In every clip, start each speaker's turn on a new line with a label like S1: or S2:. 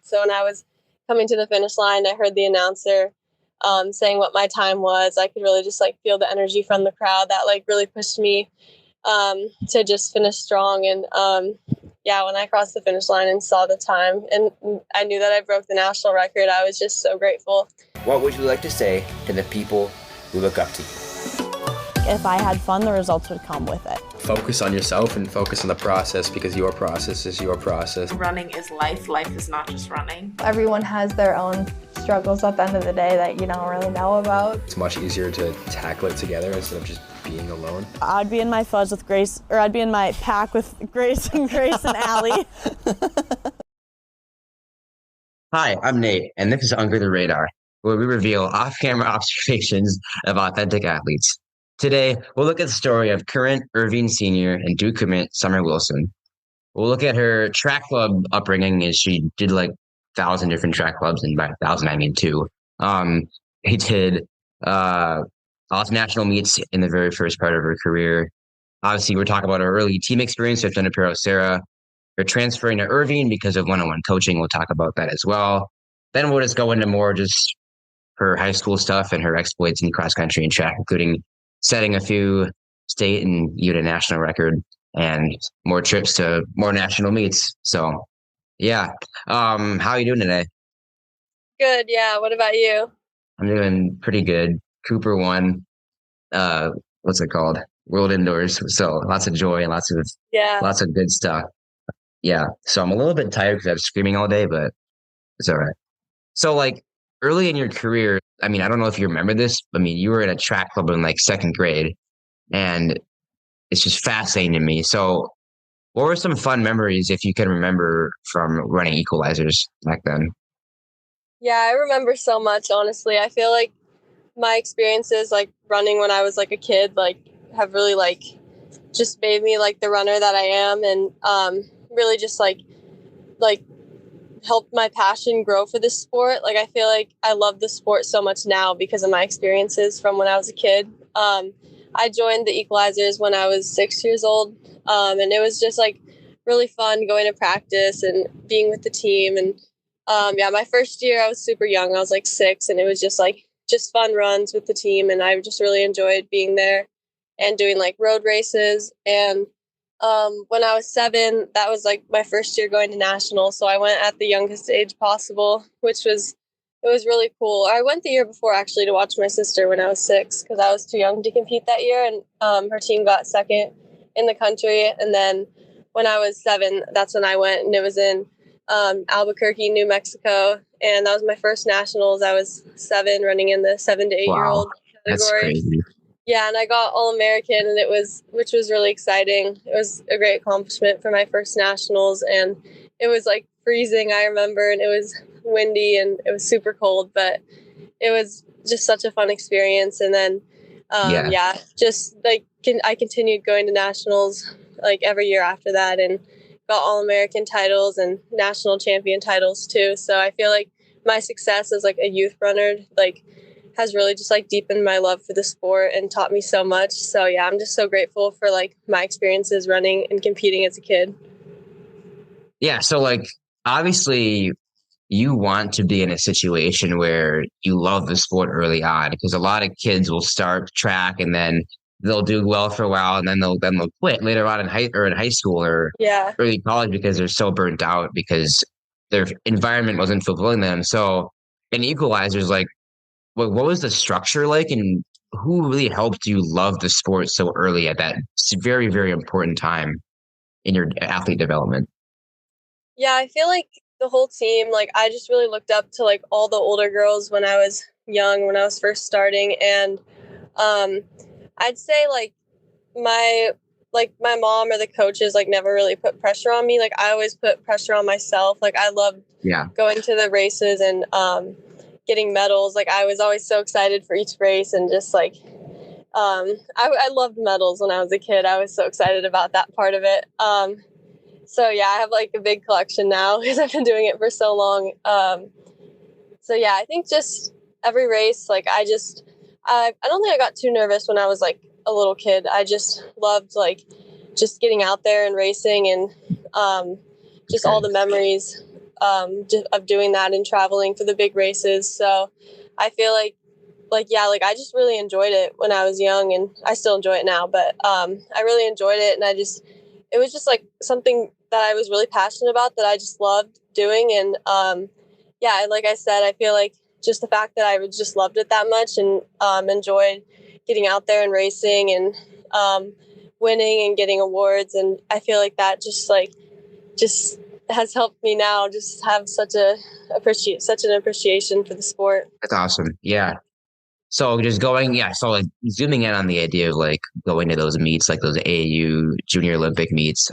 S1: So when I was coming to the finish line, I heard the announcer saying what my time was. I could really just like feel the energy from the crowd that like really pushed me to just finish strong. And yeah, when I crossed the finish line and saw the time and I knew that I broke the national record, I was just so grateful.
S2: What would you like to say to the people who look up to you?
S3: If I had fun, the results would come with it.
S4: Focus on yourself and focus on the process, because your process is your process.
S5: Running is life. Life is not just running.
S6: Everyone has their own struggles at the end of the day that you don't really know about.
S4: It's much easier to tackle it together instead of just being alone.
S3: I'd be in my fuzz with Grace, or I'd be in my pack with Grace and Allie.
S2: Hi, I'm Nate, and this is Under the Radar, where we reveal off-camera observations of authentic athletes. Today, we'll look at the story of current Irvine senior and Duke commit Summer Wilson. We'll look at her track club upbringing, as she did like 1,000 different track clubs, and by 1,000 I mean 2. He did lots of national meets in the very first part of her career. Obviously, we're talking about her early team experience with Junipero Serra. Her transferring to Irvine because of one-on-one coaching. We'll talk about that as well. Then we'll just go into more just her high school stuff and her exploits in cross country and track, including setting a few state and UTA national record and more trips to more national meets. So, yeah. How are you doing today?
S1: Good, yeah. What about you?
S2: I'm doing pretty good. Cooper won. What's it called? World Indoors. So lots of joy and lots of good stuff. Yeah. So I'm a little bit tired because I was screaming all day, but it's all right. So like early in your career, I mean, I don't know if you remember this. I mean, you were in a track club in like second grade, and it's just fascinating to me. So what were some fun memories, if you can remember, from running Equalizers back then?
S1: Yeah, I remember so much, honestly. I feel like my experiences like running when I was like a kid, like have really like just made me like the runner that I am, and really just like helped my passion grow for this sport. Like I feel like I love the sport so much now because of my experiences from when I was a kid. I joined the Equalizers when I was 6 years old, and it was just like really fun going to practice and being with the team. And yeah, my first year I was super young. I was like 6, and it was just fun runs with the team, and I just really enjoyed being there and doing like road races. And when I was 7, that was like my first year going to nationals. So I went at the youngest age possible, it was really cool. I went the year before actually to watch my sister when I was 6 because I was too young to compete that year. And her team got second in the country. And then when I was 7, that's when I went, and it was in Albuquerque, New Mexico. And that was my first nationals. I was 7, running in the 7 to 8-year-old category.
S2: That's crazy.
S1: Yeah, and I got All-American, and which was really exciting. It was a great accomplishment for my first nationals, and it was like freezing, I remember, and it was windy and it was super cold, but it was just such a fun experience. And then, just like I continued going to nationals like every year after that, and got All-American titles and national champion titles too. So I feel like my success as like a youth runner, like, has really just like deepened my love for the sport and taught me so much. So yeah, I'm just so grateful for like my experiences running and competing as a kid.
S2: Yeah. So like, obviously you want to be in a situation where you love the sport early on, because a lot of kids will start track and then they'll do well for a while, and then they'll quit later on in high school or early college because they're so burnt out because their environment wasn't fulfilling them. So in Equalizers, like, what was the structure like, and who really helped you love the sport so early at that very, very important time in your athlete development?
S1: Yeah, I feel like the whole team, like I just really looked up to like all the older girls when I was young, when I was first starting. And I'd say like my mom or the coaches like never really put pressure on me. Like I always put pressure on myself. Like I loved going to the races and getting medals. Like I was always so excited for each race, and just like I loved medals when I was a kid. I was so excited about that part of it. So yeah, I have like a big collection now because I've been doing it for so long. So yeah, I think just every race, like I don't think I got too nervous when I was like a little kid. I just loved like just getting out there and racing, and just all the memories of doing that and traveling for the big races. So I feel like I just really enjoyed it when I was young, and I still enjoy it now, but I really enjoyed it. And it was just like something that I was really passionate about that I just loved doing. And like I said, I feel like just the fact that I just loved it that much and enjoyed getting out there and racing and winning and getting awards. And I feel like that just has helped me now just have such an appreciation for the sport.
S2: That's awesome. Yeah. So just so like zooming in on the idea of like going to those meets, like those AAU Junior Olympic meets,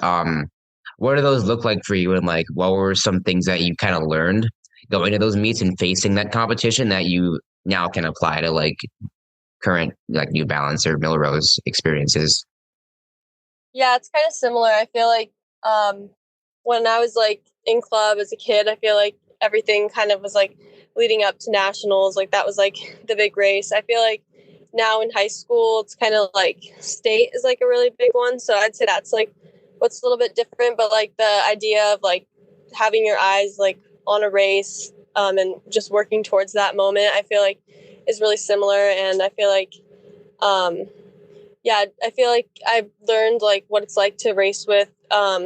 S2: what do those look like for you? And like, what were some things that you kind of learned going to those meets and facing that competition that you now can apply to like current like New Balance or Millrose experiences?
S1: Yeah, it's kind of similar. I feel like when I was like in club as a kid, I feel like everything kind of was like leading up to nationals. Like that was like the big race. I feel like now in high school, it's kind of like state is like a really big one. So I'd say that's like what's a little bit different. But like the idea of like having your eyes like on a race and just working towards that moment, I feel like is really similar. And I feel like I feel like I learned like what it's like to race with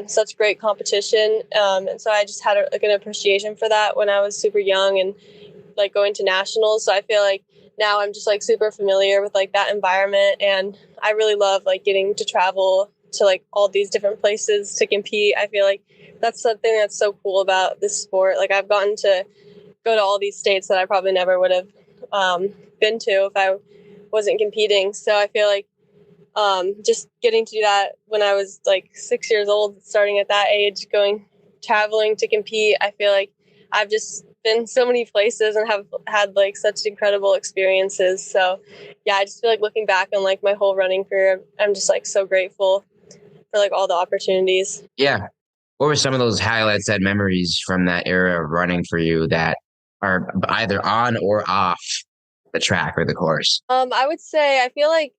S1: such great competition. And so I just had an appreciation for that when I was super young and like going to nationals. So I feel like now I'm just like super familiar with like that environment, and I really love like getting to travel to like all these different places to compete. I feel like that's something that's so cool about this sport. Like I've gotten to go to all these states that I probably never would have been to if I wasn't competing. So I feel like just getting to do that when I was like 6 years old, starting at that age, traveling to compete, I feel like I've just been so many places and have had like such incredible experiences. So yeah, I just feel like looking back on like my whole running career, I'm just like so grateful for like all the opportunities.
S2: Yeah. What were some of those highlights and memories from that era of running for you that are either on or off the track or the course?
S1: I would say I feel like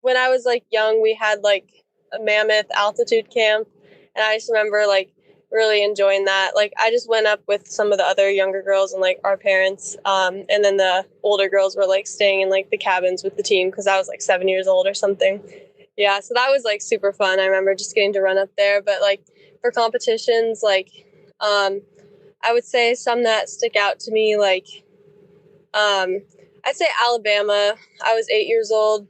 S1: when I was like young, we had like a mammoth altitude camp, and I just remember like really enjoying that. Like I just went up with some of the other younger girls and like our parents, and then the older girls were like staying in like the cabins with the team because I was like 7 years old or something. Yeah, so that was like super fun. I remember just getting to run up there. But like for competitions, like I would say some that stick out to me, like I'd say Alabama. I was 8 years old.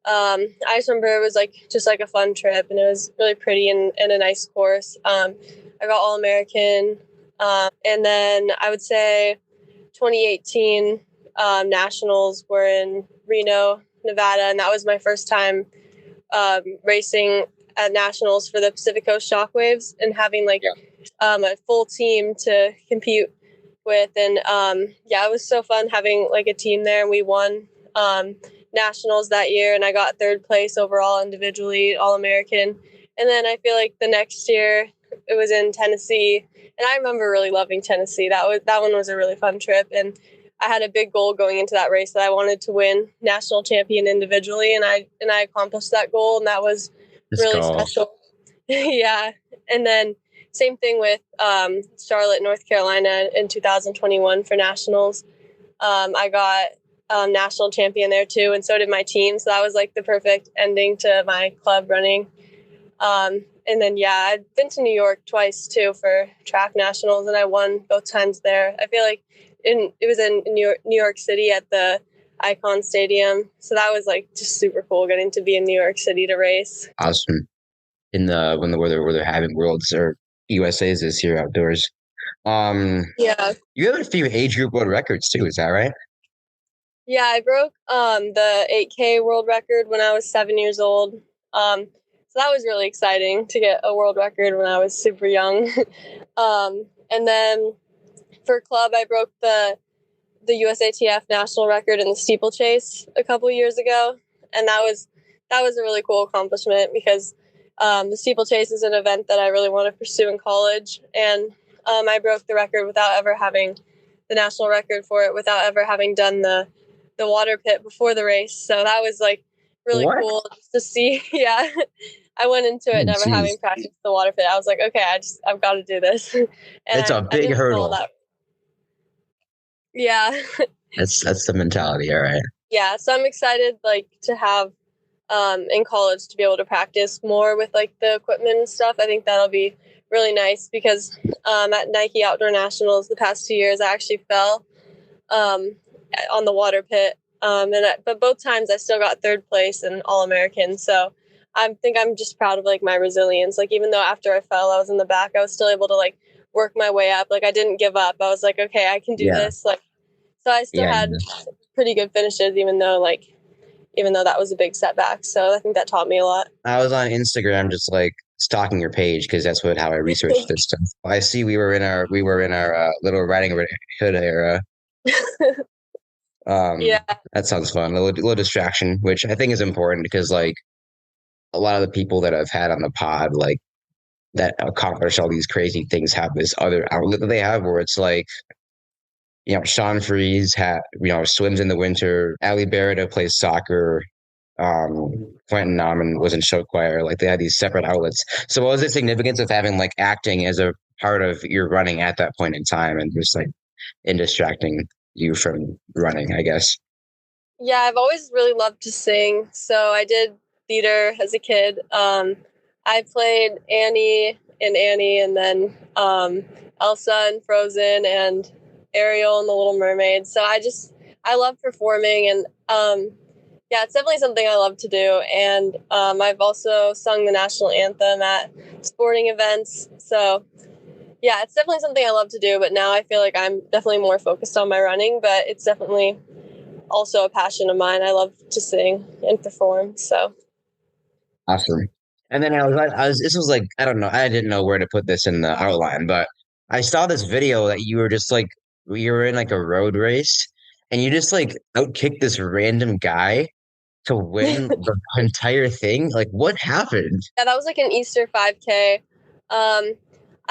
S1: I just remember it was like just like a fun trip, and it was really pretty and a nice course. I got All-American. And then I would say 2018 nationals were in Reno, Nevada, and that was my first time racing at nationals for the Pacific Coast Shockwaves and having like a full team to compete with. And it was so fun having like a team there, and we won nationals that year, and I got third place overall individually, All-American. And then I feel like the next year it was in Tennessee, and I remember really loving Tennessee. That one was a really fun trip, and I had a big goal going into that race that I wanted to win national champion individually, and I accomplished that goal, and that was really special. Yeah. And then same thing with Charlotte, North Carolina in 2021 for nationals. I got national champion there too, and so did my team. So that was like the perfect ending to my club running. And then, I've been to New York twice too for track nationals, and I won both times there. I feel like it was in New York City at the Icon Stadium. So that was like just super cool getting to be in New York City to race.
S2: Awesome. Where they're having Worlds or USA's this year outdoors. You have a few age group world records too, is that right?
S1: Yeah, I broke the 8K world record when I was 7 years old. So that was really exciting to get a world record when I was super young. And then for club, I broke the USATF national record in the steeplechase a couple years ago, and that was a really cool accomplishment because the steeplechase is an event that I really want to pursue in college, and I broke the record without ever having the national record for it, without ever having done the water pit before the race. So that was like really
S2: What?
S1: cool just to see. Yeah, I went into it
S2: Oh,
S1: never
S2: jeez.
S1: having practiced the water pit. I was like, okay, I've got to do this, and
S2: It's a
S1: I
S2: big
S1: didn't fall
S2: hurdle.
S1: that. Yeah,
S2: That's the mentality. All right.
S1: yeah. So I'm excited like to have in college to be able to practice more with like the equipment and stuff. I think that'll be really nice because at Nike Outdoor Nationals the past 2 years I actually fell on the water pit. But both times I still got third place and All-American. So I think I'm just proud of like my resilience. Like even though after I fell, I was in the back, I was still able to like work my way up. Like I didn't give up. I was like, okay, I can do
S2: Yeah.
S1: this. Like so I still
S2: Yeah.
S1: had pretty good finishes, even though that was a big setback. So I think that taught me a lot.
S2: I was on Instagram just like stalking your page because that's how I researched this stuff. I see we were in our little riding hood era.
S1: Yeah.
S2: That sounds fun. A little distraction, which I think is important because like a lot of the people that I've had on the pod, like that accomplish all these crazy things, have this other outlet that they have where it's like, Sean Freeze swims in the winter. Ali Beretta plays soccer. Quentin Nauman was in show choir. Like they had these separate outlets. So what was the significance of having like acting as a part of your running at that point in time and just like in distracting you from running, I guess?
S1: Yeah, I've always really loved to sing. So I did theater as a kid. I played Annie in Annie and then Elsa in Frozen and Ariel in The Little Mermaid. So I love performing and yeah, it's definitely something I love to do. And I've also sung the national anthem at sporting events. So yeah, it's definitely something I love to do. But now I feel like I'm definitely more focused on my running, but it's definitely also a passion of mine. I love to sing and perform. So
S2: Awesome. And then this was like, I don't know, I didn't know where to put this in the outline, but I saw this video that you were just like, you were in like a road race and you just like outkicked this random guy to win the entire thing. Like, what happened?
S1: yeah, that was like an Easter 5K. I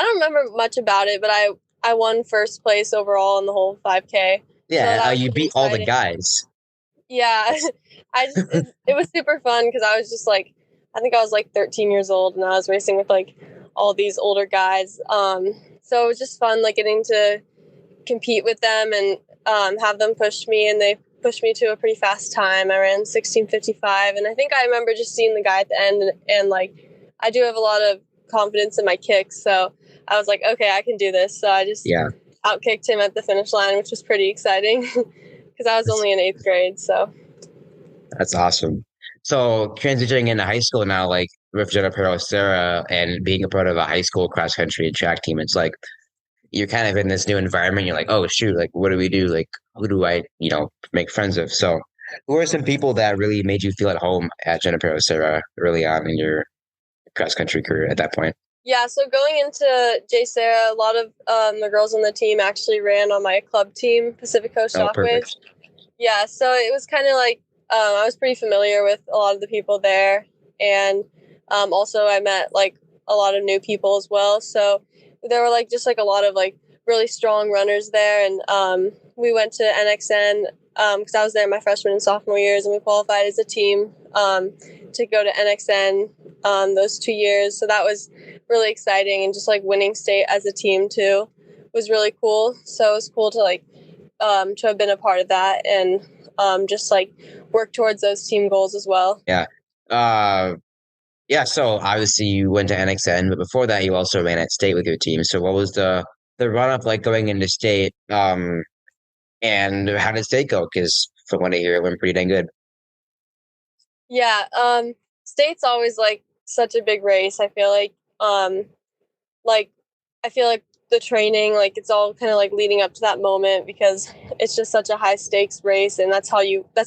S1: don't remember much about it, but I won first place overall in the whole 5K.
S2: Yeah,
S1: So that was
S2: you
S1: pretty
S2: beat all the
S1: exciting.
S2: guys.
S1: Yeah, it was super fun because I was just like, I think I was like 13 years old and I was racing with like all these older guys. So it was just fun like getting to compete with them and have them push me, and they pushed me to a pretty fast time. I ran 16:55, and I think I remember just seeing the guy at the end and like I do have a lot of confidence in my kicks, so I was like, okay, I can do this. So I just outkicked him at the finish line, which was pretty exciting because I was only in 8th grade. So
S2: That's awesome. So transitioning into high school now, like with Junipero Serra and being a part of a high school cross country and track team, it's like you're kind of in this new environment. You're like, oh shoot, like what do we do? Like who do I, make friends of? So who are some people that really made you feel at home at Junipero Serra early on in your cross country career at that point?
S1: yeah, so going into J Sarah, a lot of the girls on the team actually ran on my club team, Pacific Coast
S2: Oh,
S1: Shockwaves.
S2: perfect.
S1: Yeah, so it was kind of like I was pretty familiar with a lot of the people there, and also I met like a lot of new people as well. So there were like just like a lot of like really strong runners there, and we went to NXN because I was there my freshman and sophomore years, and we qualified as a team to go to NXN those 2 years. So that was really exciting, and just like winning state as a team too was really cool. So it was cool to like to have been a part of that and just like work towards those team goals as well.
S2: Yeah. Yeah, so obviously you went to NXN, but before that you also ran at state with your team. So what was the run up like going into state? And how did state go? Because from what I hear, it went pretty dang good.
S1: Yeah, state's always like such a big race. I feel like I feel like the training, like it's all kind of like leading up to that moment because it's just such a high stakes race, and that's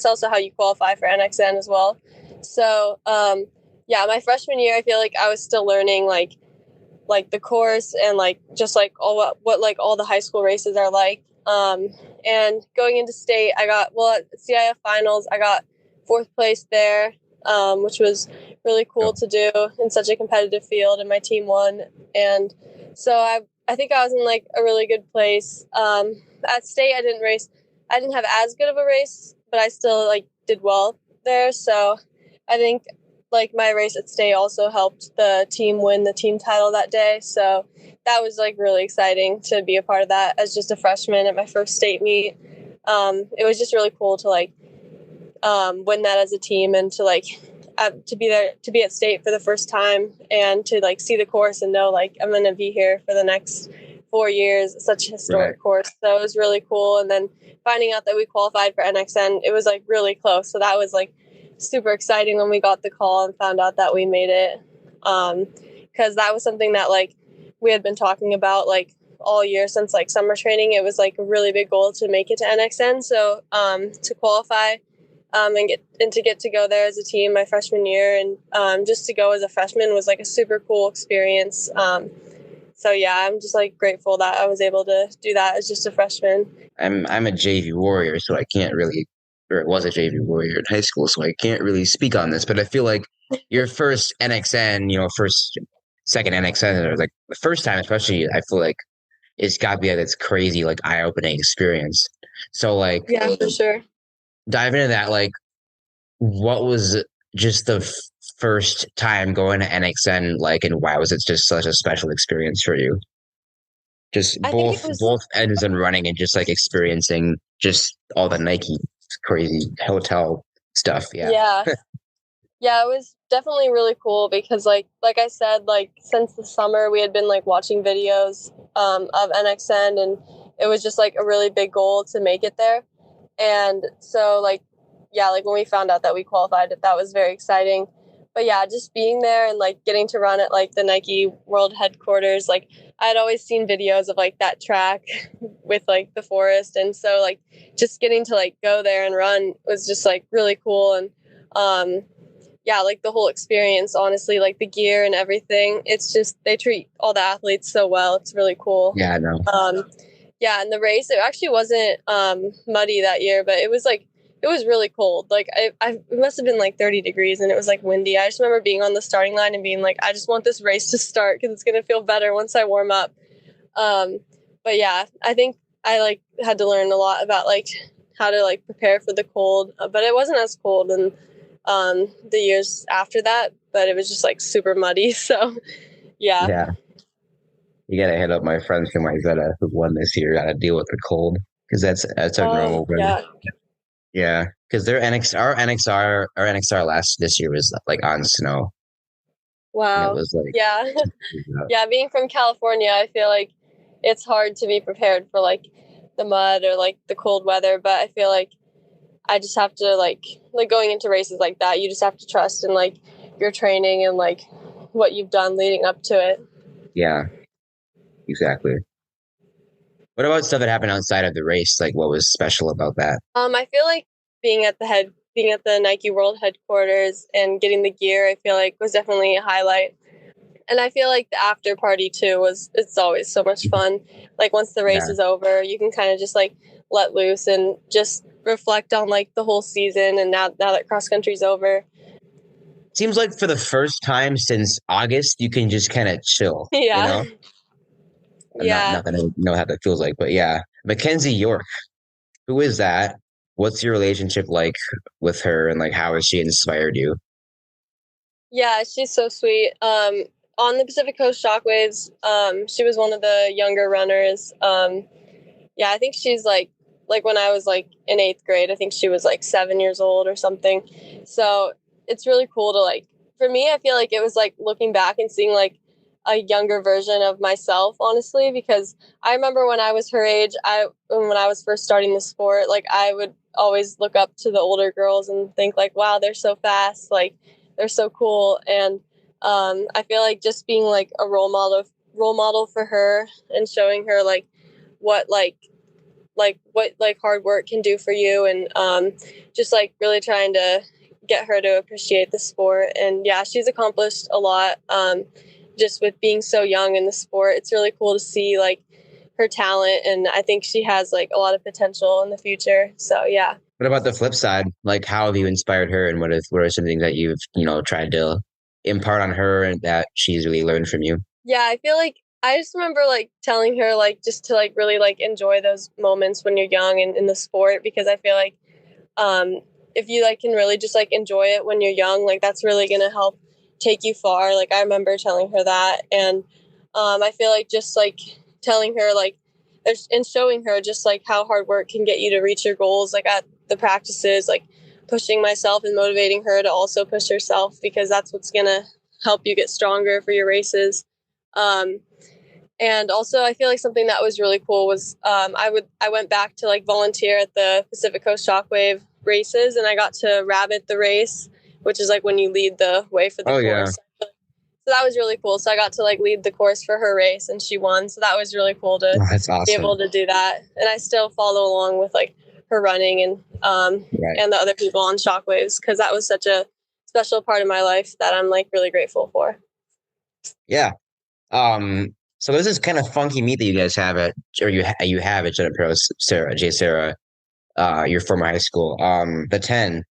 S1: also how you qualify for NXN as well. So yeah, my freshman year, I feel like I was still learning like the course and like just like what like all the high school races are like. And going into state, I got at CIF finals, I got 4th place there, which was really cool to do in such a competitive field, and my team won. And so I think I was in like a really good place. At state, I didn't have as good of a race, but I still like did well there. So I think like my race at state also helped the team win the team title that day. So that was like really exciting to be a part of that as just a freshman at my first state meet. It was just really cool to like win that as a team and to like to be there, to be at state for the first time and to like see the course and know like I'm going to be here for the next 4 years. It's such a historic course. So it was really cool. And then finding out that we qualified for NXN, it was like really close. So that was like super exciting when we got the call and found out that we made it. Because that was something that like we had been talking about like all year since like summer training. It was like a really big goal to make it to NXN. So to qualify and get to go there as a team my freshman year and just to go as a freshman was like a super cool experience. So yeah, I'm just like grateful that I was able to do that as just a freshman.
S2: I'm a JV warrior, so I can't really, or was a JV warrior in high school, so I can't really speak on this. But I feel like your first NXN, second NXN, or like the first time, especially, I feel like it's got to be this crazy, like eye-opening experience. So like,
S1: yeah, for sure.
S2: Dive into that. Like, what was just the first time going to NXN like, and why was it just such a special experience for you? Just both ends and running and just like experiencing just all the Nike crazy hotel stuff.
S1: Yeah. Yeah, it was definitely really cool because like I said, like since the summer we had been like watching videos of NXN and it was just like a really big goal to make it there. And so like, yeah, like when we found out that we qualified, that was very exciting. But yeah, just being there and like getting to run at like the Nike World headquarters, like I'd always seen videos of like that track with like the forest. And so like just getting to like go there and run was just like really cool. And yeah, like the whole experience, honestly, like the gear and everything, it's just, they treat all the athletes so well. It's really cool.
S2: Yeah, I know.
S1: Yeah, and the race, it actually wasn't muddy that year, but it was like, it was really cold. Like it must have been like 30 degrees and it was like windy. I just remember being on the starting line and being like, I just want this race to start because it's going to feel better once I warm up. But yeah, I think I like had to learn a lot about like how to like prepare for the cold, but it wasn't as cold in the years after that, but it was just like super muddy. So yeah.
S2: Yeah. You got to hit up my friends from Isetta who won this year. Got to deal with the cold because that's a normal win.
S1: Yeah.
S2: Yeah, because their NXR this year was like on snow.
S1: Wow.
S2: It was like,
S1: yeah. Yeah, being from California, I feel like it's hard to be prepared for like the mud or like the cold weather, but I feel like I just have to like going into races like that, you just have to trust in like your training and like what you've done leading up to it.
S2: Yeah, exactly. What about stuff that happened outside of the race? Like, what was special about that?
S1: I feel like being at the Nike World headquarters and getting the gear, I feel like was definitely a highlight. And I feel like the after party too it's always so much fun. Like once the race is over, you can kind of just like let loose and just reflect on like the whole season. And now that cross country's over.
S2: Seems like for the first time since August, you can just kind of chill.
S1: Yeah.
S2: You know? I'm not gonna know how that feels like, but yeah. Mackenzie York, who is that? What's your relationship like with her, and like how has she inspired you?
S1: Yeah, she's so sweet. On the Pacific Coast Shockwaves, she was one of the younger runners. Yeah, I think she's like when I was like in 8th grade, I think she was like 7 years old or something. So it's really cool to like, for me, I feel like it was like looking back and seeing like a younger version of myself, honestly, because I remember when I was her age, when I was first starting the sport, like I would always look up to the older girls and think like, wow, they're so fast, like they're so cool. And I feel like just being like a role model for her and showing her like what hard work can do for you, and just like really trying to get her to appreciate the sport. And yeah, she's accomplished a lot. Just with being so young in the sport, it's really cool to see like her talent, and I think she has like a lot of potential in the future. So yeah.
S2: What about the flip side? Like, how have you inspired her, and what are some things that you've tried to impart on her and that she's really learned from you?
S1: Yeah, I feel like I just remember like telling her like just to like really like enjoy those moments when you're young and in the sport, because I feel like if you like can really just like enjoy it when you're young, like that's really going to help take you far. Like I remember telling her that. And I feel like just like telling her like and showing her just like how hard work can get you to reach your goals, like at the practices, like pushing myself and motivating her to also push herself, because that's what's going to help you get stronger for your races. And also I feel like something that was really cool was I went back to like volunteer at the Pacific Coast Shockwave races, and I got to rabbit the race, which is like when you lead the way for the course.
S2: Yeah.
S1: So that was really cool. So I got to like lead the course for her race, and she won. So that was really cool to
S2: That's awesome.
S1: be able to do that. And I still follow along with like her running and and the other people on Shockwaves, because that was such a special part of my life that I'm like really grateful for. Yeah.
S2: So there's this kind of funky meet that you guys have you have at Junipero Serra, J Serra, your former high school. The 10.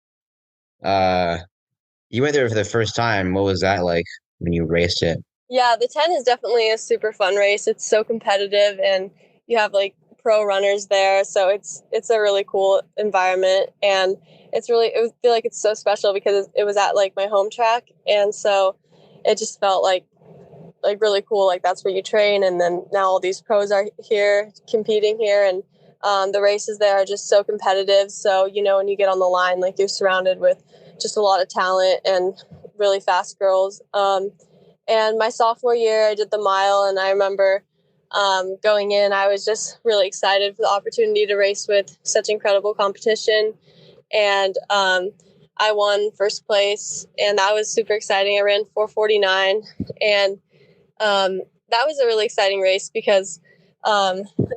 S2: You went there for the first time. What was that like when you raced it?
S1: Yeah, the 10 is definitely a super fun race. It's so competitive, and you have like pro runners there, so it's a really cool environment, and I feel like it's so special because it was at like my home track, and so it just felt like really cool. Like that's where you train, and then now all these pros are here competing here, and the races there are just so competitive. So when you get on the line, like you're surrounded with just a lot of talent and really fast girls. And my sophomore year, I did the mile, and I remember going in, I was just really excited for the opportunity to race with such incredible competition. And I won first place, and that was super exciting. I ran 4:49, and that was a really exciting race because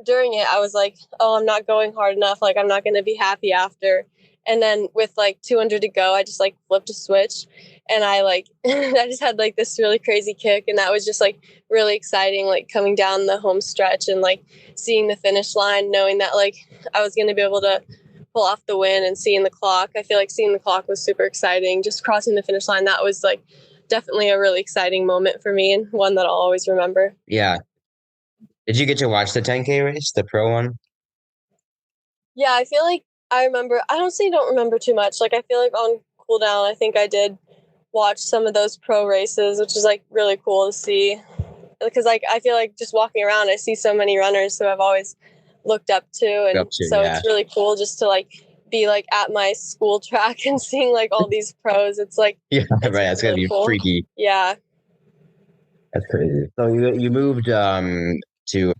S1: during it, I was like, oh, I'm not going hard enough. Like, I'm not going to be happy after. And then with like 200 to go, I just like flipped a switch, and I I just had like this really crazy kick. And that was just like really exciting, like coming down the home stretch and like seeing the finish line, knowing that like I was going to be able to pull off the win, and seeing the clock. I feel like seeing the clock was super exciting. Just crossing the finish line, that was like definitely a really exciting moment for me, and one that I'll always remember.
S2: Yeah. Did you get to watch the 10K race, the pro one?
S1: Yeah, I feel like I remember. I don't remember too much. Like I feel like on cool down, I think I did watch some of those pro races, which is like really cool to see, because like I feel like just walking around, I see so many runners who I've always looked up to, and it's really cool just to like be like at my school track and seeing like all these pros. It's like
S2: right. That's really gonna be cool. Freaky.
S1: Yeah,
S2: that's crazy. So you moved to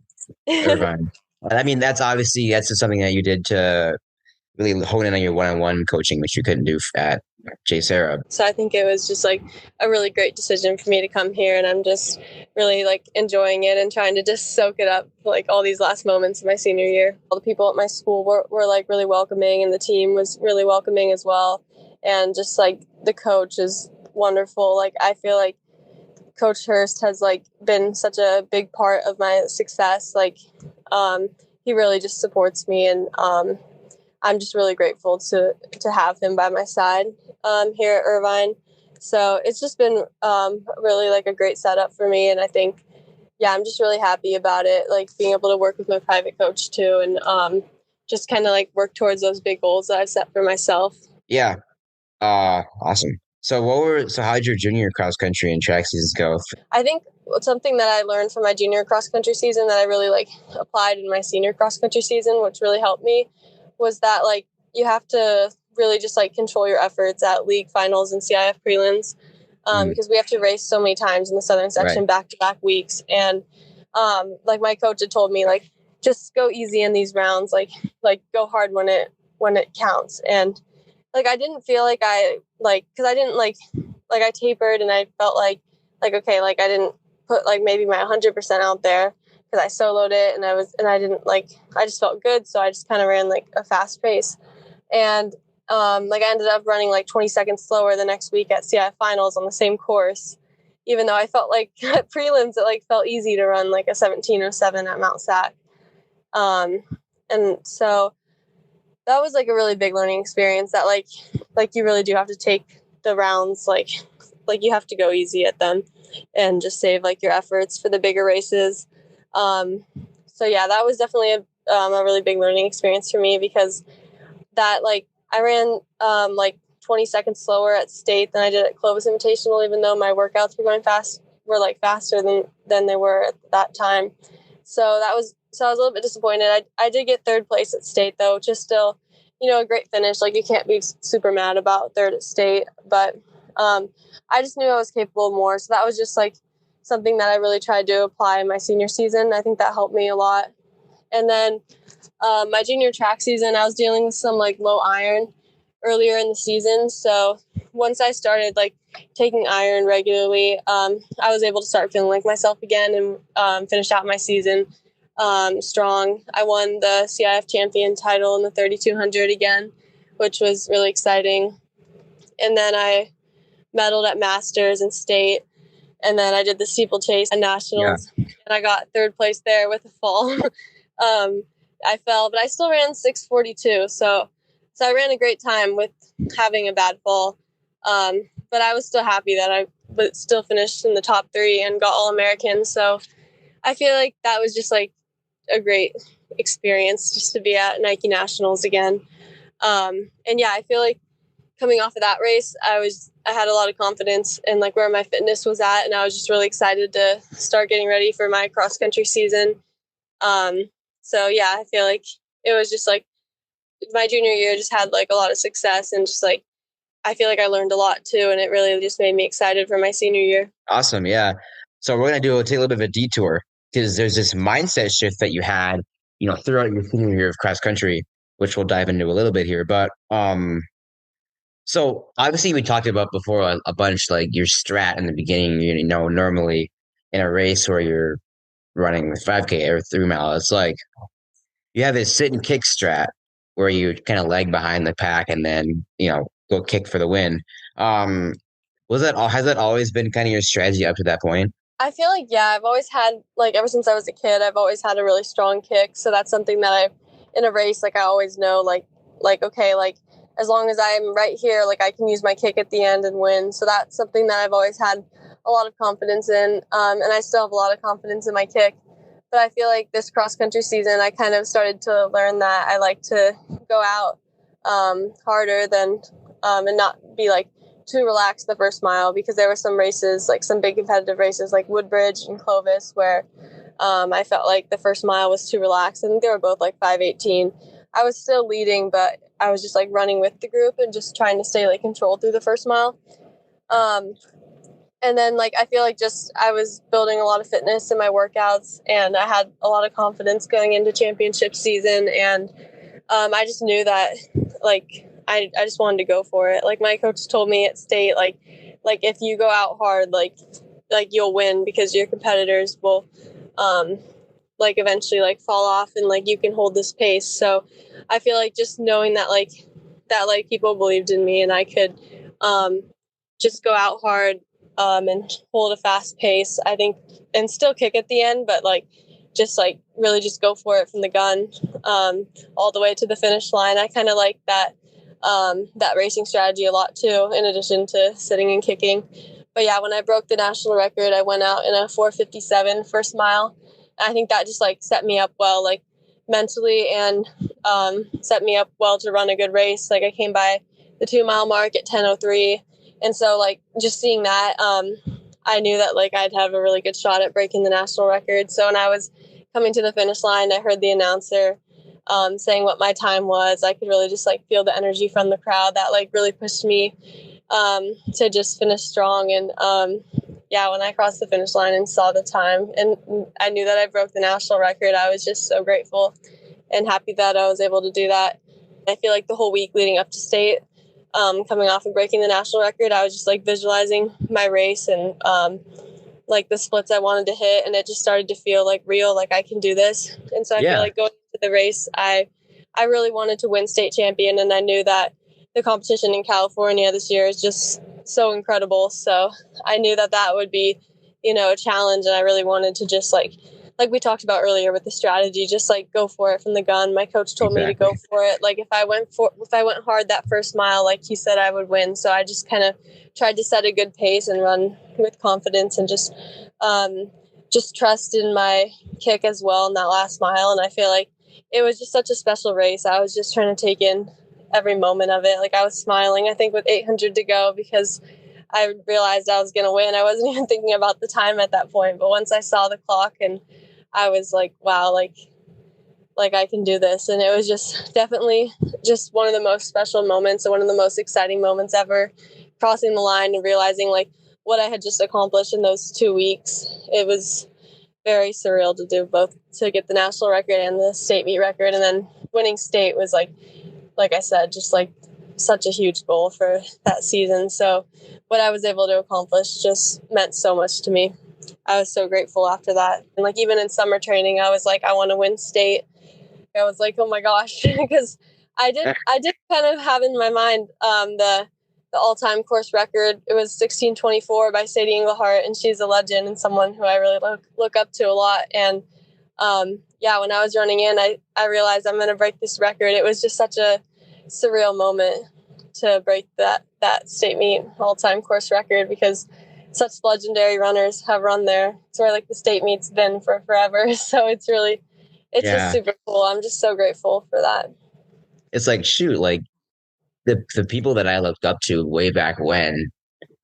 S2: Irvine. I mean, that's just something that you did to really hone in on your one-on-one coaching, which you couldn't do at J Serra.
S1: So I think it was just like a really great decision for me to come here, and I'm just really like enjoying it and trying to just soak it up like all these last moments of my senior year. All the people at my school were like really welcoming, and the team was really welcoming as well. And just like the coach is wonderful. Like I feel like Coach Hurst has like been such a big part of my success. Like he really just supports me, and I'm just really grateful to have him by my side here at Irvine. So it's just been really like a great setup for me. And I think, I'm just really happy about it. Like being able to work with my private coach too, and just kind of like work towards those big goals that I've set for myself.
S2: Yeah. Awesome. So how did your junior cross country and track seasons go?
S1: I think something that I learned from my junior cross country season that I really like applied in my senior cross country season, which really helped me, was that like you have to really just like control your efforts at league finals and CIF prelims, because we have to race so many times in the southern section back-to-back weeks. And like my coach had told me, like just go easy in these rounds, like go hard when it counts. And like I didn't feel like because I didn't like I tapered, and I felt like okay, like I didn't put like maybe my 100% out there, because I soloed it, and I didn't I just felt good. So I just kind of ran like a fast pace, and like I ended up running like 20 seconds slower the next week at CIF finals on the same course, even though I felt like at prelims it like felt easy to run like a 17:07 at Mount Sac. And so that was like a really big learning experience, that like you really do have to take the rounds, like you have to go easy at them and just save like your efforts for the bigger races. So yeah, that was definitely a really big learning experience for me, because that like I ran like 20 seconds slower at state than I did at Clovis Invitational, even though my workouts were like faster than they were at that time. So I was a little bit disappointed. I did get third place at state though, which is still, a great finish. Like you can't be super mad about third at state, but I just knew I was capable of more. So that was just like something that I really tried to apply in my senior season. I think that helped me a lot. And then my junior track season, I was dealing with some like low iron earlier in the season. So once I started like taking iron regularly, I was able to start feeling like myself again and finished out my season strong. I won the CIF champion title in the 3200 again, which was really exciting. And then I medaled at Masters and state. And then I did the steeplechase at nationals, and I got third place there with a fall. I fell, but I still ran 6:42. So I ran a great time with having a bad fall. But I was still happy that I still finished in the top 3 and got All-American. So I feel like that was just like a great experience just to be at Nike Nationals again. And yeah, I feel like coming off of that race, I had a lot of confidence in like where my fitness was at, and I was just really excited to start getting ready for my cross country season. So yeah, I feel like it was just like my junior year just had like a lot of success, and just like I feel like I learned a lot too, and it really just made me excited for my senior year.
S2: Awesome. Yeah. So we're going to take a little bit of a detour because there's this mindset shift that you had, throughout your senior year of cross country, which we'll dive into a little bit here. But so obviously we talked about before a bunch like your strat in the beginning, normally in a race where you're running 5K or 3 mile, it's like you have this sit and kick strat where you kind of lag behind the pack and then, go kick for the win. Has that always been kind of your strategy up to that point?
S1: I feel like, yeah, I've always had, like, ever since I was a kid, I've always had a really strong kick. So that's something that in a race, like, I always know, like, okay, like, as long as I'm right here, like, I can use my kick at the end and win. So that's something that I've always had a lot of confidence in. And I still have a lot of confidence in my kick. But I feel like this cross-country season, I kind of started to learn that I like to go out harder than and not be, like, too relaxed the first mile, because there were some races, like some big competitive races like Woodbridge and Clovis, where I felt like the first mile was too relaxed. I think they were both like 5:18. I was still leading, but I was just like running with the group and just trying to stay like controlled through the first mile. And then like I feel like just I was building a lot of fitness in my workouts, and I had a lot of confidence going into championship season, and I just knew that like I just wanted to go for it. Like my coach told me at state, like if you go out hard, like you'll win, because your competitors will like eventually like fall off, and like you can hold this pace. So I feel like just knowing that like people believed in me, and I could just go out hard and hold a fast pace, I think, and still kick at the end, but like just like really just go for it from the gun all the way to the finish line. I kind of like that racing strategy a lot too, in addition to sitting and kicking. But yeah, when I broke the national record, I went out in a 4:57 first mile. And I think that just like set me up well, like mentally, and set me up well to run a good race. Like I came by the 2 mile mark at 10:03. And so like just seeing that, I knew that like I'd have a really good shot at breaking the national record. So when I was coming to the finish line, I heard the announcer saying what my time was. I could really just like feel the energy from the crowd that like really pushed me to just finish strong. And yeah, when I crossed the finish line and saw the time and I knew that I broke the national record, I was just so grateful and happy that I was able to do that. I feel like the whole week leading up to state, coming off and breaking the national record, I was just like visualizing my race and like the splits I wanted to hit, and it just started to feel like real, like I can do this. And so I feel like going into the race, I really wanted to win state champion, and I knew that the competition in California this year is just so incredible. So I knew that would be, a challenge, and I really wanted to just like we talked about earlier with the strategy, just like go for it from the gun. My coach told me to go for it. Like if I went hard that first mile, like he said, I would win. So I just kind of tried to set a good pace and run with confidence, and just trust in my kick as well in that last mile. And I feel like it was just such a special race. I was just trying to take in every moment of it. Like I was smiling, I think, with 800 to go because I realized I was going to win. I wasn't even thinking about the time at that point. But once I saw the clock and I was like, wow, like I can do this. And it was just definitely just one of the most special moments and one of the most exciting moments ever, crossing the line and realizing like what I had just accomplished in those 2 weeks. It was very surreal to do both, to get the national record and the state meet record. And then winning state was like I said, just like such a huge goal for that season. So what I was able to accomplish just meant so much to me. I was so grateful after that. And like even in summer training, I was like, I want to win state. I was like, oh my gosh, because I did kind of have in my mind the all-time course record. It was 16:24 by Sadie Englehart, and she's a legend and someone who I really look up to a lot. And when I was running in, I realized I'm going to break this record. It was just such a surreal moment to break that state meet all-time course record because such legendary runners have run there. It's where like the state meet's been for forever. So it's just super cool. I'm just so grateful for that.
S2: It's like, shoot, like the people that I looked up to way back when,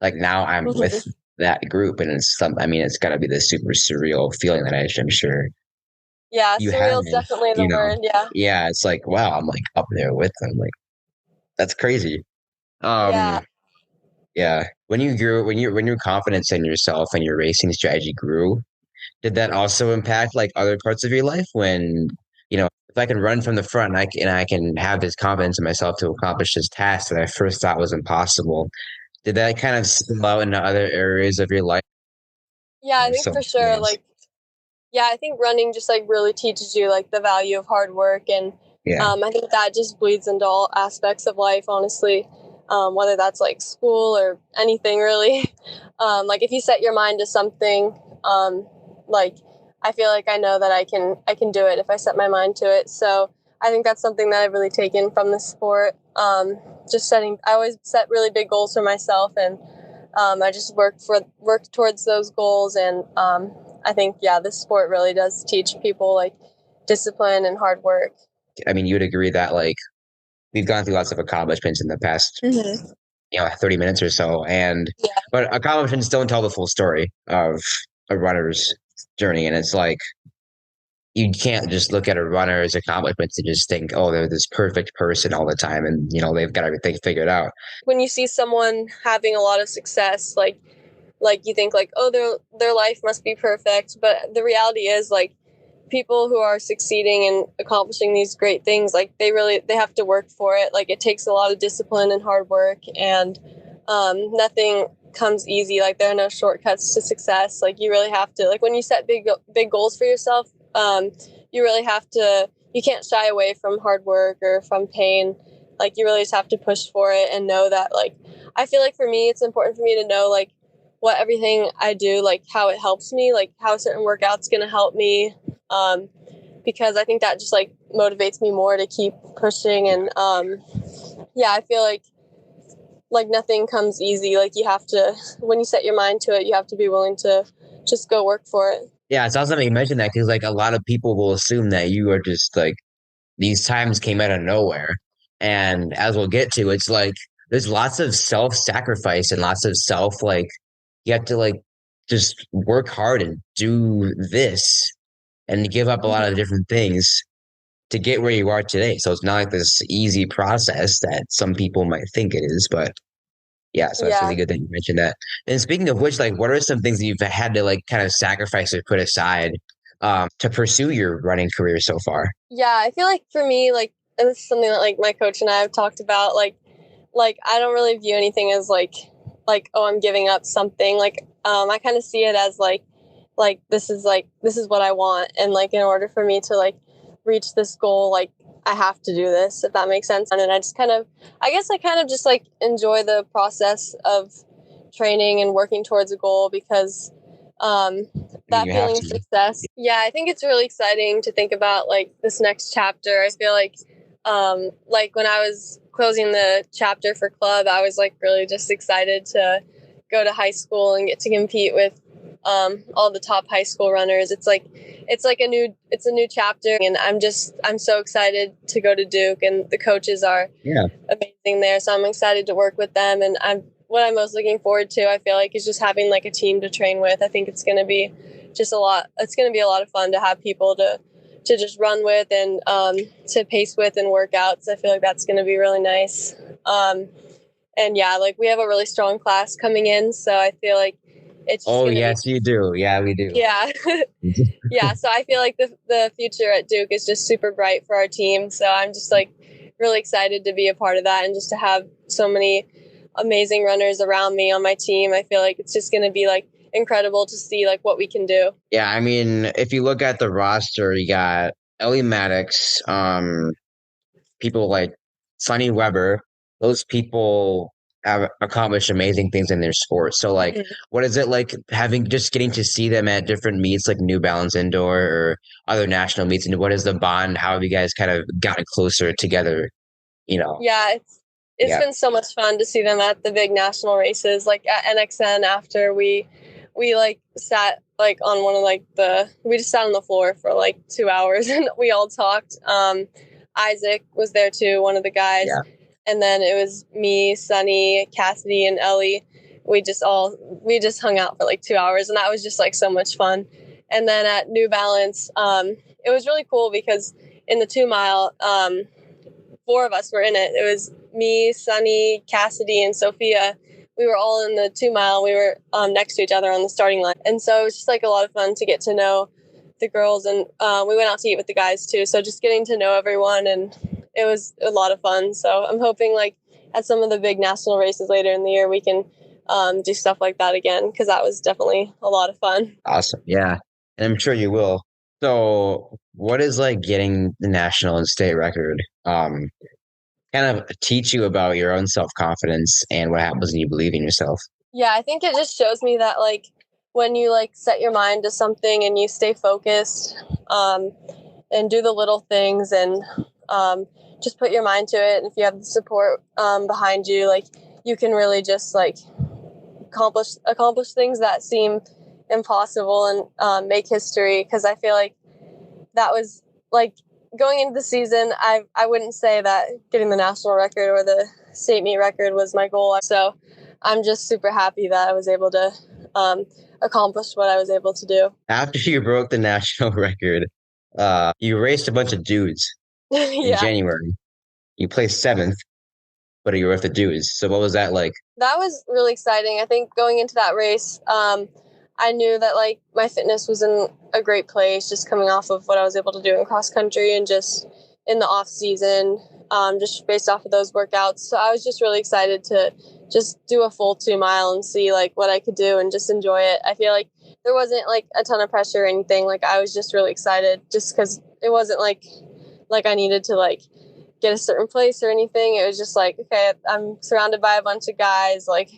S2: like now I'm with that group, and it's got to be this super surreal feeling that I'm sure.
S1: Yeah,
S2: You
S1: surreal is
S2: have,
S1: definitely the word. Yeah.
S2: Yeah, it's like, wow, I'm like up there with them. Like that's crazy.
S1: Yeah.
S2: Yeah. When your confidence in yourself and your racing strategy grew, did that also impact like other parts of your life when, if I can run from the front and I can have this confidence in myself to accomplish this task that I first thought was impossible, did that kind of spill out into other areas of your life?
S1: Yeah, I think for sure. Like, yeah, I think running just like really teaches you like the value of hard work. And I think that just bleeds into all aspects of life, honestly, whether that's like school or anything really. Like if you set your mind to something, like I feel like I know that I can do it if I set my mind to it. So I think that's something that I've really taken from the sport. I always set really big goals for myself, and I just work towards those goals. And I think, this sport really does teach people like discipline and hard work.
S2: I mean, you'd agree that like we've gone through lots of accomplishments in the past, 30 minutes or so, but accomplishments don't tell the full story of a runner's journey. And it's like, you can't just look at a runner's accomplishments and just think, oh, they're this perfect person all the time. And, they've got everything figured out.
S1: When you see someone having a lot of success, like you think like, oh, their life must be perfect. But the reality is like people who are succeeding and accomplishing these great things, like they have to work for it. Like it takes a lot of discipline and hard work, and nothing comes easy. Like there are no shortcuts to success. Like you really have to, like when you set big goals for yourself, you really have to, you can't shy away from hard work or from pain. Like you really just have to push for it and know that, like, I feel like for me, it's important for me to know like what everything I do, like how it helps me, like how a certain workout's going to help me. Because I think that just like motivates me more to keep pushing. And, I feel like nothing comes easy. Like you have to, when you set your mind to it, you have to be willing to just go work for it.
S2: Yeah, it's awesome that you mentioned that, because like a lot of people will assume that you are just like, these times came out of nowhere. And as we'll get to, it's like there's lots of self-sacrifice and lots of you have to like just work hard and do this and give up a lot of different things to get where you are today. So it's not like this easy process that some people might think it is, but it's really good that you mentioned that. And speaking of which, like, what are some things that you've had to like kind of sacrifice or put aside to pursue your running career so far? Yeah,
S1: I feel like for me, like, and this is something that like my coach and I have talked about, like I don't really view anything as like, oh, I'm giving up something. Like, I kind of see it as like this is what I want. And like, in order for me to like reach this goal, like I have to do this, if that makes sense. And I just kind of just like enjoy the process of training and working towards a goal, because that feeling of success. Yeah, I think it's really exciting to think about like this next chapter. I feel like when I was closing the chapter for club, I was like really just excited to go to high school and get to compete with all the top high school runners. It's a new chapter, and I'm so excited to go to Duke, and the coaches are amazing there. So I'm excited to work with them, and what I'm most looking forward to, I feel like, is just having like a team to train with. I think it's going to be just a lot. It's going to be a lot of fun to have people to just run with and to pace with and work out. So I feel like that's going to be really nice. And yeah, like we have a really strong class coming in, so I feel like it's just
S2: yes, you do. Yeah, we do.
S1: Yeah. Yeah, so I feel like the future at Duke is just super bright for our team. So I'm just like really excited to be a part of that, and just to have so many amazing runners around me on my team. I feel like it's just going to be like incredible to see like what we can do.
S2: Yeah, I mean, if you look at the roster, you got Ellie Maddox, people like Sonny Weber. Those people have accomplished amazing things in their sport. So like, what is it like getting to see them at different meets like New Balance Indoor or other national meets? And what is the bond? How have you guys kind of gotten closer together?
S1: Yeah, it's been so much fun to see them at the big national races, like at NXN. After we like sat like on one of like we just sat on the floor for like 2 hours and we all talked. Isaac was there too, one of the guys.
S2: Yeah.
S1: And then it was me, Sunny, Cassidy, and Ellie. We just hung out for like 2 hours, and that was just like so much fun. And then at New Balance, it was really cool because in the 2 mile, 4 of us were in it. It was me, Sunny, Cassidy, and Sophia. We were all in the 2 mile. We were next to each other on the starting line. And so it was just like a lot of fun to get to know the girls. And we went out to eat with the guys too. So just getting to know everyone, and it was a lot of fun. So I'm hoping like at some of the big national races later in the year, we can do stuff like that again, because that was definitely a lot of fun.
S2: Awesome. Yeah. And I'm sure you will. So what is like getting the national and state record? Kind of teach you about your own self-confidence and what happens when you believe in yourself.
S1: Yeah, I think it just shows me that like when you like set your mind to something and you stay focused and do the little things and just put your mind to it, and if you have the support behind you, like you can really just like accomplish things that seem impossible and make history. Because I feel like that was like going into the season, I wouldn't say that getting the national record or the state meet record was my goal. So I'm just super happy that I was able to accomplish what I was able to do.
S2: After you broke the national record, you raced a bunch of dudes in January. You placed 7th, but you were with the dudes. So what was that like? That
S1: was really exciting. I think going into that race, I knew that like my fitness was in a great place, just coming off of what I was able to do in cross country and just in the off season, just based off of those workouts. So I was just really excited to just do a full 2 mile and see like what I could do and just enjoy it. I feel like there wasn't like a ton of pressure or anything. Like I was just really excited just because it wasn't like I needed to like get a certain place or anything. It was just like, okay, I'm surrounded by a bunch of guys, like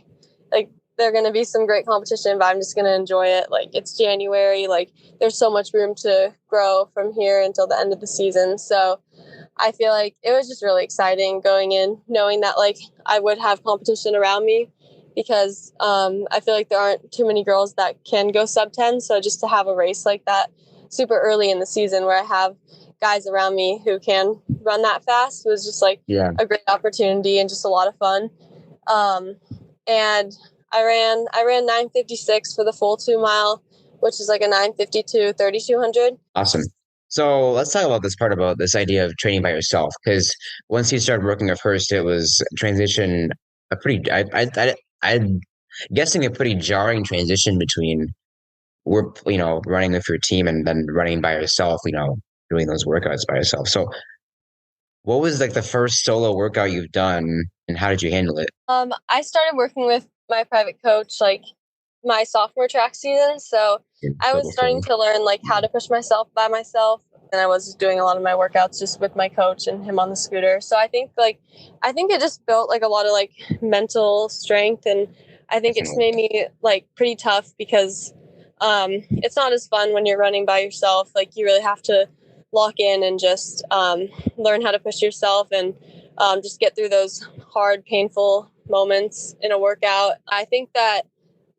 S1: they're going to be some great competition, but I'm just going to enjoy it. Like it's January, like there's so much room to grow from here until the end of the season. So I feel like it was just really exciting going in, knowing that like I would have competition around me, because I feel like there aren't too many girls that can go sub 10. So just to have a race like that super early in the season where I have guys around me who can run that fast was just like a great opportunity and just a lot of fun. And I ran 9:56 for the full 2 mile, which is like a 9:52 3,200.
S2: Awesome. So let's talk about this part about this idea of training by yourself, because once you started working with Hurst, it was transition I'm guessing a pretty jarring transition between running with your team and then running by yourself, doing those workouts by yourself. So what was like the first solo workout you've done and how did you handle it?
S1: I started working with my private coach like my sophomore track season. So I was starting to learn like how to push myself by myself. And I was doing a lot of my workouts just with my coach and him on the scooter. So I think it just built like a lot of like mental strength. And I think it's made me like pretty tough because it's not as fun when you're running by yourself. Like you really have to lock in and just learn how to push yourself and just get through those hard, painful moments in a workout. I think that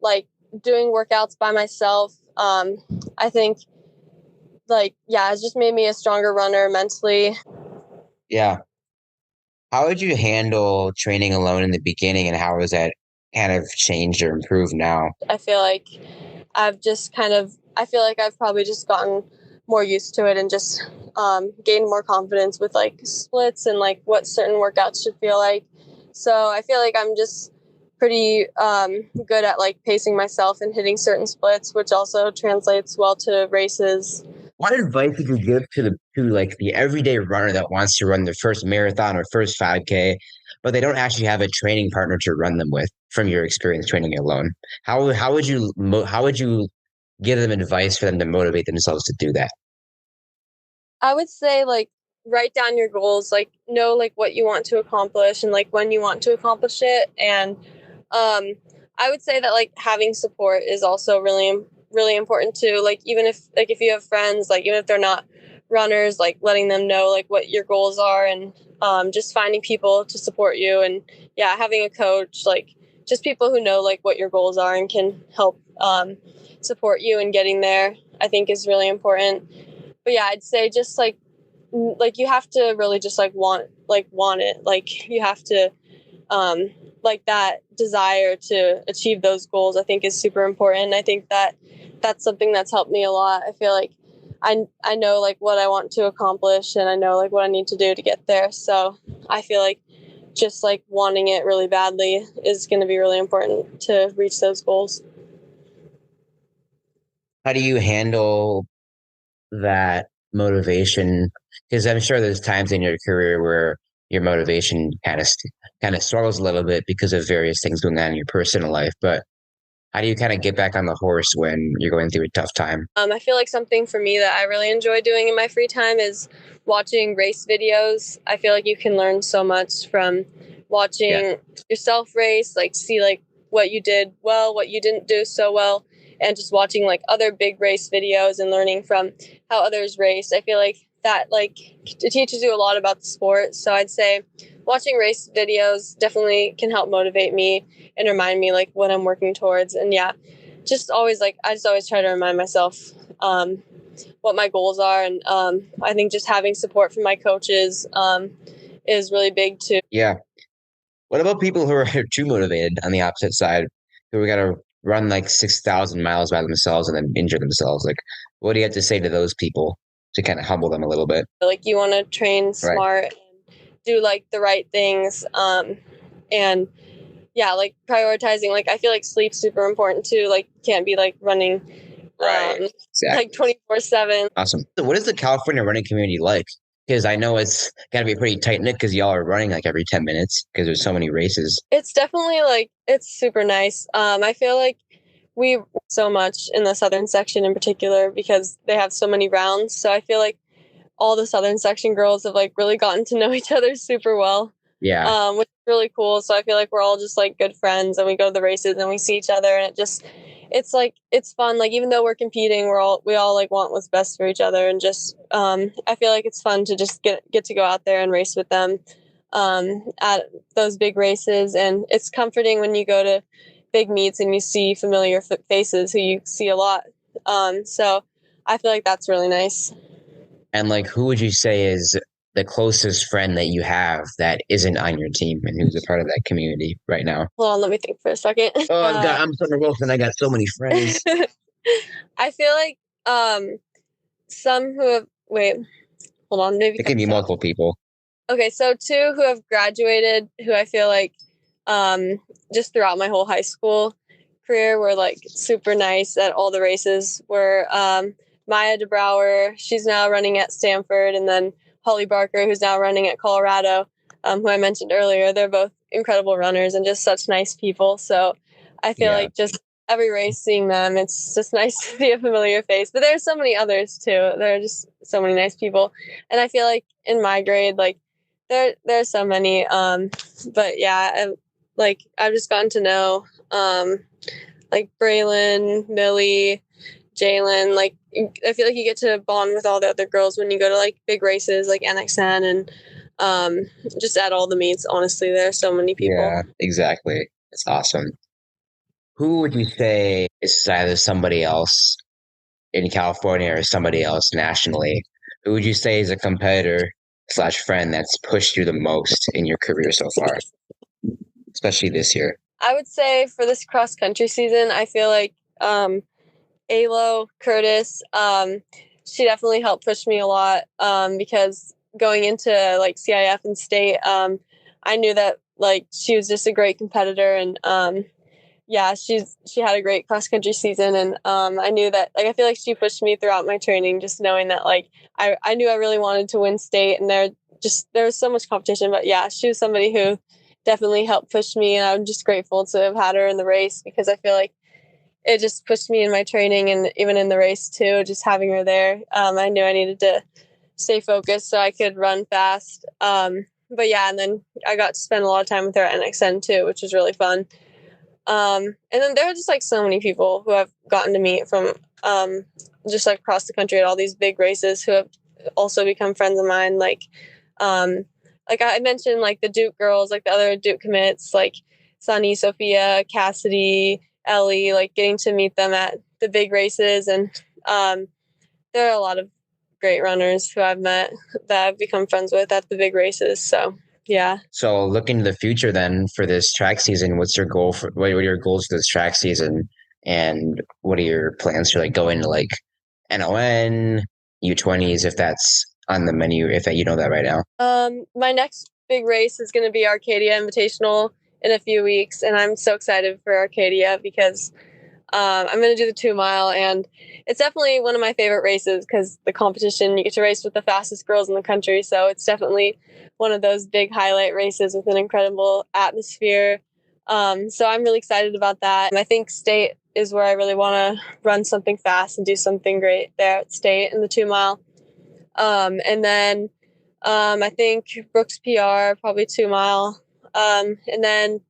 S1: like doing workouts by myself, I think it's just made me a stronger runner mentally.
S2: Yeah. How would you handle training alone in the beginning, and how has that kind of changed or improved now?
S1: I feel like I've probably just gotten more used to it and just gained more confidence with like splits and like what certain workouts should feel like. So I feel like I'm just pretty good at like pacing myself and hitting certain splits, which also translates well to races.
S2: What advice would you give to the everyday runner that wants to run their first marathon or first 5K, but they don't actually have a training partner to run them with from your experience training alone? How would you give them advice for them to motivate themselves to do that?
S1: I would say like write down your goals, like know like what you want to accomplish and like when you want to accomplish it. And I would say that like having support is also really important too. Like even if you have friends, like even if they're not runners, like letting them know like what your goals are and just finding people to support you. And yeah, having a coach, like just people who know like what your goals are and can help support you in getting there, I think is really important. But yeah, I'd say just like you have to really just want it. Like you have to like that desire to achieve those goals, I think is super important. I think that that's something that's helped me a lot. I feel like I know like what I want to accomplish and I know like what I need to do to get there. So I feel like just like wanting it really badly is going to be really important to reach those goals.
S2: How do you handle that motivation? Because I'm sure there's times in your career where your motivation kind of struggles a little bit because of various things going on in your personal life. But how do you kind of get back on the horse when you're going through a tough time?
S1: I feel like something for me that I really enjoy doing in my free time is watching race videos. I feel like you can learn so much from watching yourself race, like see like what you did well, what you didn't do so well, and just watching like other big race videos and learning from how others race. I feel like that like it teaches you a lot about the sport. So I'd say watching race videos definitely can help motivate me and remind me like what I'm working towards. And yeah, just always like I just always try to remind myself what my goals are. And I think just having support from my coaches is really big too.
S2: Yeah. What about people who are too motivated on the opposite side, who are gonna run like 6,000 miles by themselves and then injure themselves? Like, what do you have to say to those people to kind of humble them a little bit?
S1: Like you want to train smart and do like the right things. And yeah, like prioritizing, like I feel like sleep's super important too. Like can't be like running like 24/7.
S2: Awesome. So what is the California running community like? Because I know it's got to be pretty tight knit because y'all are running like every 10 minutes because there's so many races.
S1: It's definitely like, it's super nice. I feel like we so much in the southern section in particular because they have so many rounds. So I feel like all the southern section girls have like really gotten to know each other super well.
S2: Yeah.
S1: Which is really cool. So I feel like we're all just like good friends and we go to the races and we see each other and it's like it's fun. Like even though we're competing, we all like want what's best for each other and just I feel like it's fun to just get to go out there and race with them at those big races. And it's comforting when you go to big meets and you see familiar faces who you see a lot. So I feel like that's really nice.
S2: And like, who would you say is the closest friend that you have that isn't on your team and who's a part of that community right now?
S1: Hold on, let me think for a second.
S2: Oh, I'm Summer Wilson. I got so many friends.
S1: I feel like some who have hold on, maybe
S2: it can be multiple people.
S1: Okay, so two who have graduated who I feel like just throughout my whole high school career were like super nice at all the races were Maya DeBrouwer, she's now running at Stanford, and then Holly Barker, who's now running at Colorado, who I mentioned earlier. They're both incredible runners and just such nice people. So I feel like just every race seeing them, it's just nice to see a familiar face. But there's so many others too. There are just so many nice people. And I feel like in my grade, like there's so many. But yeah, I've just gotten to know like Braylon, Millie, Jalen. Like I feel like you get to bond with all the other girls when you go to like big races like NXN and just at all the meets. Honestly, there are so many people.
S2: Yeah, exactly. It's awesome. Who would you say is either somebody else in California or somebody else nationally? Who would you say is a competitor slash friend that's pushed you the most in your career so far, especially this year?
S1: I would say for this cross country season, I feel like Alo Curtis, she definitely helped push me a lot because going into like CIF and state, I knew that like she was just a great competitor, and yeah, she had a great cross country season, and I knew that like I feel like she pushed me throughout my training, just knowing that like I knew I really wanted to win state, and there was so much competition, but yeah, she was somebody who definitely helped push me, and I'm just grateful to have had her in the race because I feel like it just pushed me in my training and even in the race too, just having her there. I knew I needed to stay focused so I could run fast. But yeah, and then I got to spend a lot of time with her at NXN too, which was really fun. And then there are just like so many people who I've gotten to meet from just like across the country at all these big races who have also become friends of mine. Like I mentioned, like the Duke girls, like the other Duke commits, like Sunny, Sophia, Cassidy, Ellie, like getting to meet them at the big races. And there are a lot of great runners who I've met that I've become friends with at the big races. So yeah.
S2: So looking to the future then for this track season, what are your goals for this track season? And what are your plans for like going to like NON, U20s, if that's on the menu, if you know that right now?
S1: My next big race is going to be Arcadia Invitational in a few weeks, and I'm so excited for Arcadia because I'm going to do the 2 mile, and it's definitely one of my favorite races because the competition, you get to race with the fastest girls in the country. So it's definitely one of those big highlight races with an incredible atmosphere. So I'm really excited about that. I think state is where I really want to run something fast and do something great there at state in the 2 mile. And then I think Brooks PR, probably 2 mile. And then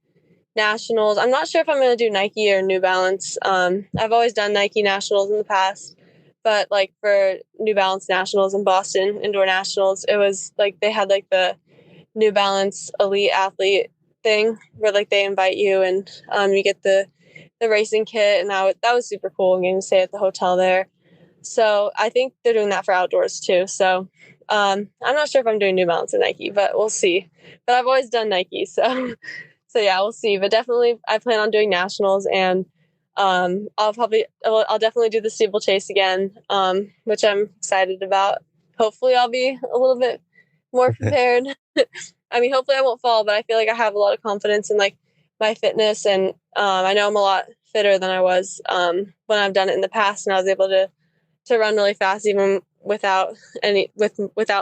S1: nationals. I'm not sure if I'm going to do Nike or New Balance. I've always done Nike nationals in the past, but like for New Balance nationals in Boston, indoor nationals, it was like they had like the New Balance elite athlete thing where like they invite you and you get the racing kit, and that was super cool, and getting to stay at the hotel there. So I think they're doing that for outdoors too. So I'm not sure if I'm doing New Balance or Nike, but we'll see. But I've always done Nike, so yeah, we'll see. But definitely, I plan on doing nationals, and I'll definitely do the steeplechase again, which I'm excited about. Hopefully, I'll be a little bit more prepared. I mean, hopefully, I won't fall, but I feel like I have a lot of confidence in like my fitness, and I know I'm a lot fitter than I was when I've done it in the past, and I was able to run really fast even without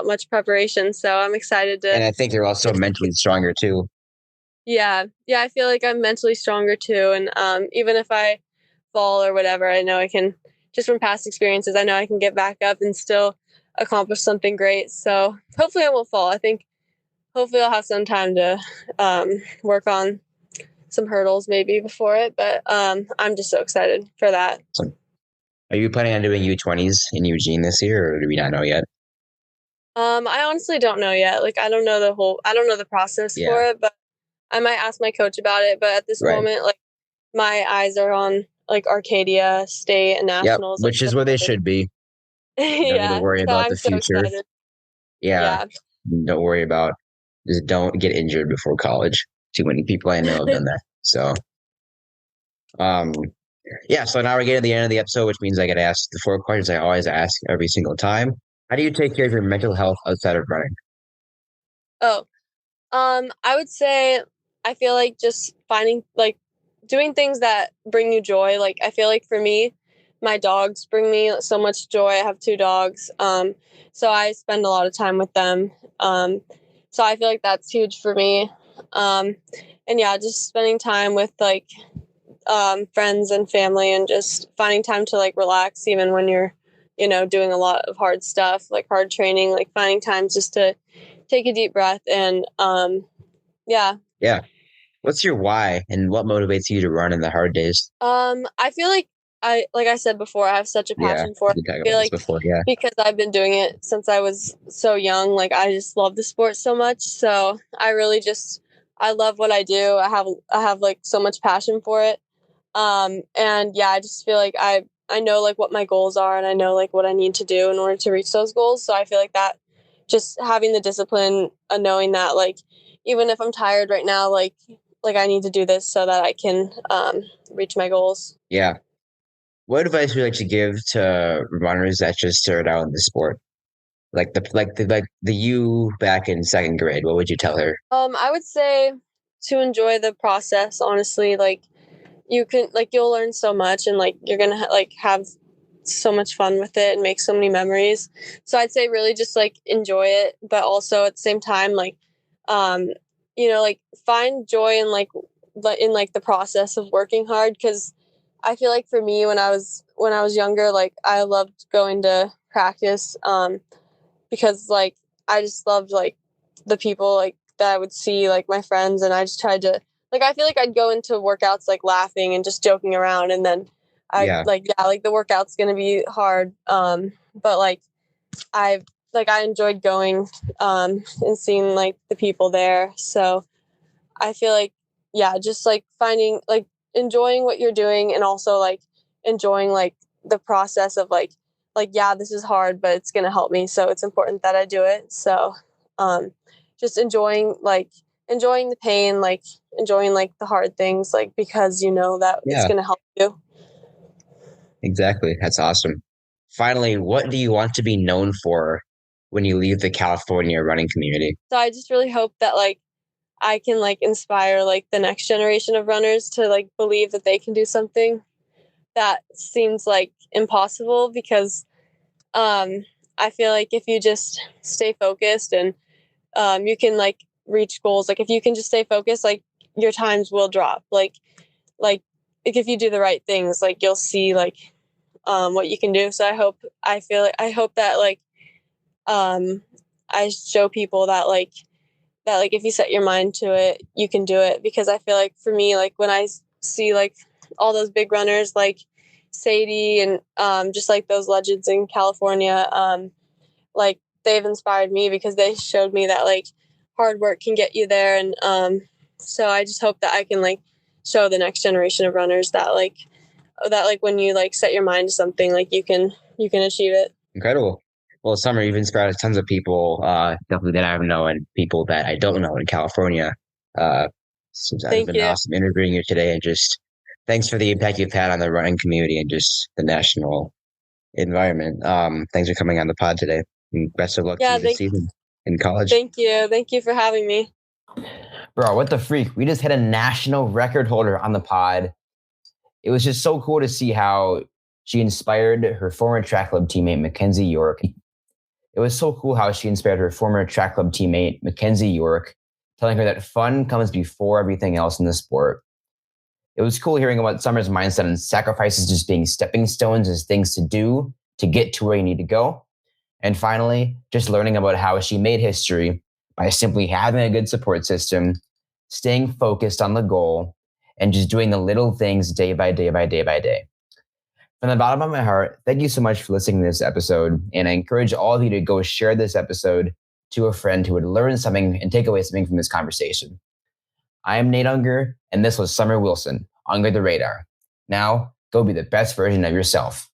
S1: much preparation. So I'm excited to.
S2: And I think you're also mentally stronger too.
S1: Yeah, I feel like I'm mentally stronger too, and even if I fall or whatever, I know I can, just from past experiences, I know I can get back up and still accomplish something great. So hopefully I won't fall. I think hopefully I'll have some time to work on some hurdles maybe before it, but I'm just so excited for that.
S2: So, are you planning on doing U20s in Eugene this year, or do we not know yet?
S1: I honestly don't know yet. Like I don't know the process for it, but I might ask my coach about it. But at this moment, like my eyes are on like Arcadia, state, and nationals.
S2: Which is where they should be.
S1: Yeah,
S2: don't need to worry about the future.
S1: So
S2: yeah, don't worry about. Just don't get injured before college. Too many people I know have done that. So, so now we're getting to the end of the episode, which means I get asked the 4 questions I always ask every single time. How do you take care of your mental health outside of running?
S1: I would say I feel like just finding like doing things that bring you joy. Like I feel like for me, my dogs bring me so much joy. I have 2 dogs. So I spend a lot of time with them. So I feel like that's huge for me. And yeah, just spending time with like friends and family, and just finding time to like relax even when you're, doing a lot of hard stuff, like hard training, like finding times just to take a deep breath and yeah.
S2: What's your why, and what motivates you to run in the hard days?
S1: I feel like I said before, I have such a passion for it. I feel like because I've been doing it since I was so young, like I just love the sport so much. So I really I love what I do. I have like so much passion for it. And yeah, I just feel like I know like what my goals are, and I know like what I need to do in order to reach those goals. So I feel like that just having the discipline, knowing that like even if I'm tired right now, like I need to do this so that I can reach my goals.
S2: Yeah. What advice would you like to give to runners that just started out in the sport? Like the you back in second grade, what would you tell her?
S1: I would say to enjoy the process, honestly. Like you can like you'll learn so much, and like you're gonna like have so much fun with it and make so many memories. So I'd say really just like enjoy it, but also at the same time like um like find joy in like the process of working hard, because I feel like for me when I was younger, like I loved going to practice because like I just loved like the people like that I would see, like my friends, and I just tried to like I feel like I'd go into workouts like laughing and just joking around, and then
S2: Yeah.
S1: like the workout's gonna be hard, but like I I enjoyed going and seeing like the people there. So I feel like yeah, just like finding like enjoying what you're doing, and also like enjoying like the process of like yeah, this is hard, but it's gonna help me, so it's important that I do it. So just enjoying the pain, like enjoying like the hard things, like because you know that it's
S2: Yeah,
S1: gonna help you.
S2: exactly. That's awesome. Finally, what do you want to be known for when you leave the California running community?
S1: So I just really hope that like I can like inspire like the next generation of runners to like believe that they can do something that seems like impossible, because I feel like if you just stay focused and you can like reach goals, like if you can just stay focused, like your times will drop, like if you do the right things, like you'll see like what you can do. So I hope that like um I show people that like if you set your mind to it, you can do it. Because I feel like for me, like when I see like all those big runners like Sadie and just like those legends in California, like they've inspired me because they showed me that like hard work can get you there. And so I just hope that I can like show the next generation of runners that like when you like set your mind to something, like you can achieve it.
S2: Incredible. Well, Summer, you've inspired tons of people, definitely that I've known and people that I don't know in California. It's
S1: Thank
S2: been
S1: you.
S2: awesome interviewing you today, and just thanks for the impact you've had on the running community and just the national environment. Thanks for coming on the pod today. And best of luck to
S1: Yeah,
S2: you this season in college.
S1: thank you for having me.
S7: Bro, what the freak? We just hit a national record holder on the pod. It was just so cool to see how she inspired her former track club teammate, Mackenzie York. It was so cool how she inspired her former track club teammate, Mackenzie York, telling her that fun comes before everything else in the sport. It was cool hearing about Summer's mindset and sacrifices just being stepping stones as things to do to get to where you need to go. And finally, just learning about how she made history by simply having a good support system, staying focused on the goal, and just doing the little things day by day by day by day. From the bottom of my heart, thank you so much for listening to this episode. And I encourage all of you to go share this episode to a friend who would learn something and take away something from this conversation. I am Nate Unger, and this was Summer Wilson, Under the Radar. Now, go be the best version of yourself.